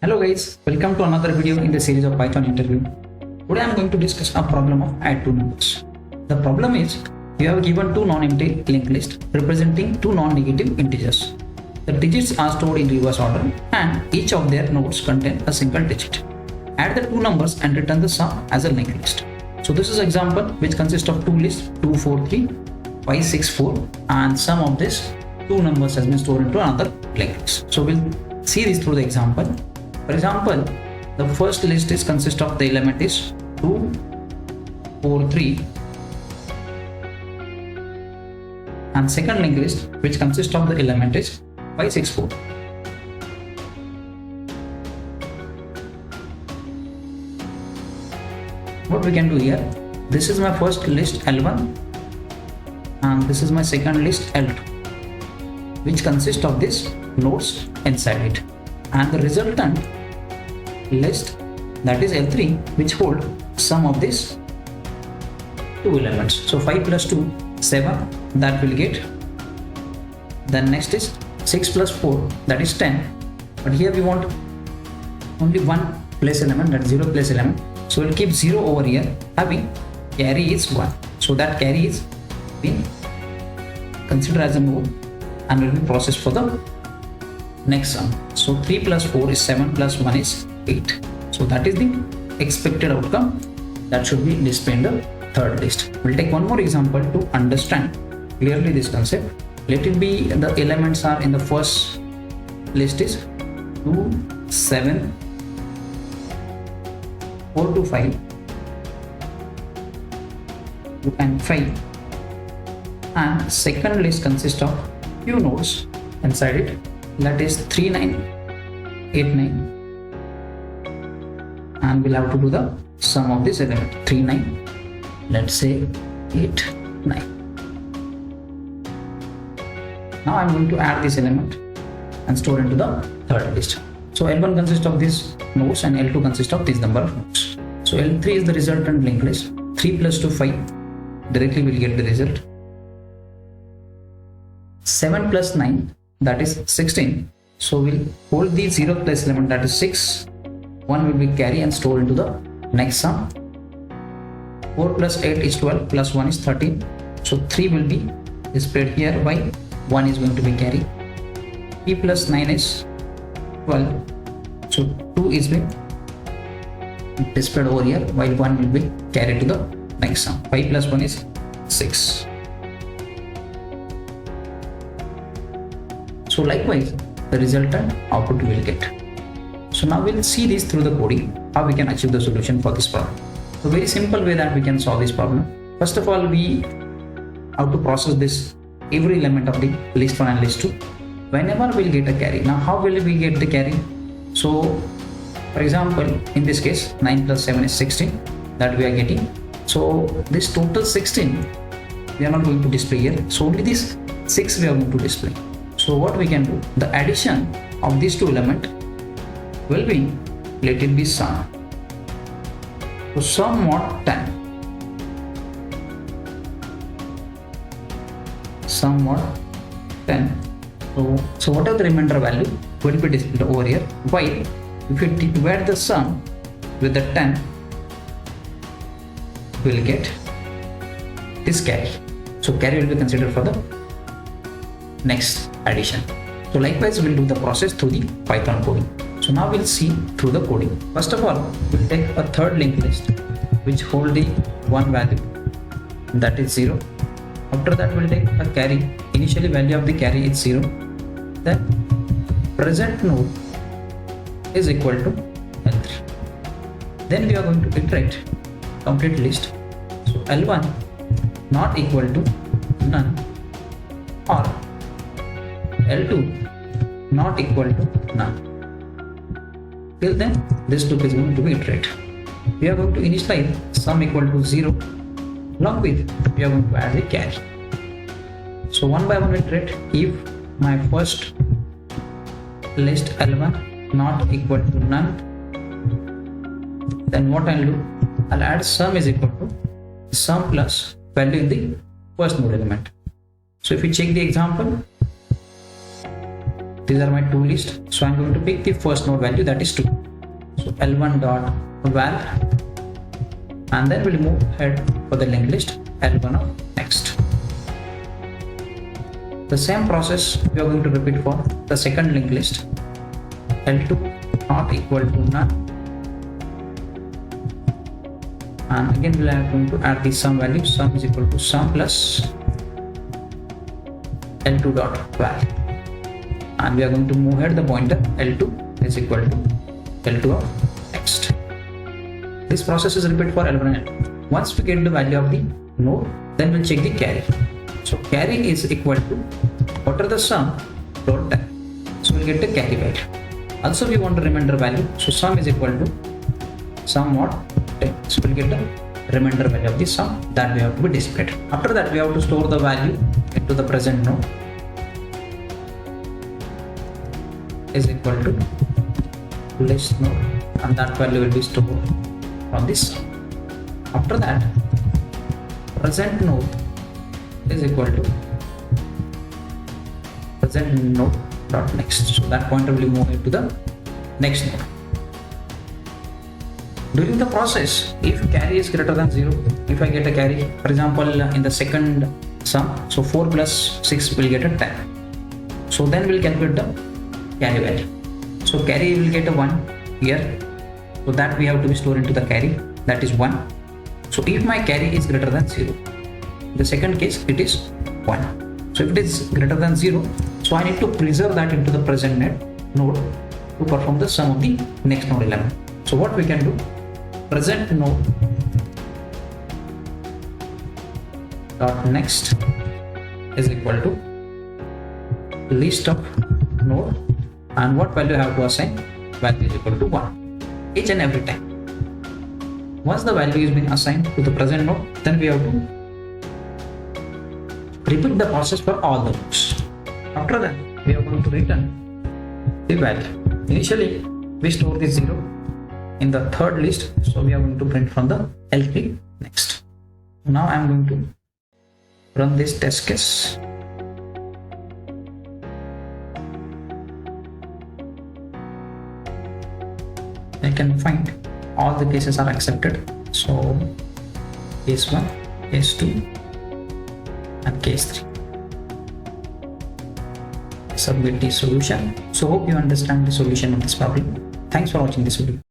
Hello guys, welcome to another video in the series of Python interview. Today I am going to discuss a problem of add two numbers. The problem is you have given two non-empty linked lists representing two non-negative integers. The digits are stored in reverse order and each of their nodes contain a single digit. Add the two numbers and return the sum as a linked list. So this is an example which consists of two lists 2, 4, 3, 5, 6, 4 and sum of this two numbers has been stored into another linked list. So we'll see this through the example. For example, the first list is consist of the element is 2, 4, 3 and second linked list which consists of the element is 5, 6, 4. What we can do here, this is my first list L1 and this is my second list L2 which consists of these nodes inside it, and the resultant list that is L3 which hold sum of these two elements. So 5 plus 2, 7, that will get. Then next is 6 plus 4, that is 10, but here we want only one place element, that 0 place element. So we'll keep 0 over here, having carry is 1. So that carry is being considered as a node and will be processed for the next sum. So 3 plus 4 is 7 plus 1 is 8. So that is the expected outcome that should be displayed in the third list. We'll take one more example to understand clearly this concept. Let it be the elements are in the first list is 2, 7, 4 to 5, 2 and 5, and second list consists of few nodes inside it, that is 3, 9, 8, 9, and we'll have to do the sum of this element 3, 9, let's say 8, 9. Now I'm going to add this element and store into the third list. So L1 consists of these nodes and L2 consists of this number of nodes. So L3 is the resultant linked list. 3 plus 2, 5, directly we'll get the result. 7 plus 9, that is 16. So we'll hold the 0 place element, that is 6. 1 will be carry and store into the next sum. 4 plus 8 is 12, plus 1 is 13. So 3 will be displayed here while 1 is going to be carry. P plus 9 is 12. So 2 is being displayed over here while 1 will be carried to the next sum. 5 plus 1 is 6. So likewise, the resultant output we will get. So now we'll see this through the coding, how we can achieve the solution for this problem. So very simple way that we can solve this problem. First of all, we have to process this every element of the list 1 and list 2. Whenever we'll get a carry. Now how will we get the carry? So for example, in this case 9 plus 7 is 16 that we are getting. So this total 16 we are not going to display here. So only this 6 we are going to display. So what we can do, the addition of these two elements will be, let it be sum. So sum what 10. Sum what 10. So whatever the remainder value will be displayed over here. While if you divide the sum with the 10, we will get this carry. So carry will be considered for the next addition. So likewise we'll do the process through the Python coding. So now we'll see through the coding. First of all, we'll take a third linked list which hold the one value, that is 0. After that we'll take a carry. Initially value of the carry is 0. Then present node is equal to L3. Then we are going to iterate complete list. So L1 not equal to none or L2 not equal to none. Till then this loop is going to be iterated. We are going to initialize sum equal to 0. Along with we are going to add the carry. So one by one iterate. If my first list L1 not equal to none, then what I'll do, I'll add sum is equal to sum plus value in the first node element. So if we check the example, these are my two lists. So I'm going to pick the first node value, that is 2. So L1 dot val, and then we'll move ahead for the linked list L1 of next. The same process we are going to repeat for the second linked list. L2 not equal to none, and again we are going to add the sum value. Sum is equal to sum plus L2 dot val, and we are going to move ahead the pointer L2 is equal to L2 of next. This process is repeated for L1 and L2. Once we get the value of the node, then we'll check the carry. So carry is equal to what are the sum dot 10. So we'll get the carry value. Also we want the remainder value. So sum is equal to sum mod 10. So we'll get the remainder value of the sum that we have to be displayed. After that we have to store the value into the present node is equal to list node, and that value will be stored on this sum. After that, present node is equal to present node dot next. So that pointer will move into the next node. During the process, if carry is greater than 0, if I get a carry, for example, in the second sum, so 4 plus 6 will get a 10. So then we'll calculate the carry value. So carry will get a 1 here. So that we have to be stored into the carry, that is 1. So if my carry is greater than 0, in the second case it is 1. So if it is greater than 0, so I need to preserve that into the present node to perform the sum of the next node element. So what we can do, present node dot next is equal to list of node, and what value I have to assign, value is equal to 1 each and every time. Once the value is been assigned to the present node, then we have to repeat the process for all the nodes. After that, we are going to return the value. Initially, we store the 0 in the third list, so we are going to print from the L3 next. Now I am going to run this test case. I can find all the cases are accepted. So case 1, case 2 and case 3. Submit the solution. So hope you understand the solution of this problem. Thanks for watching this video.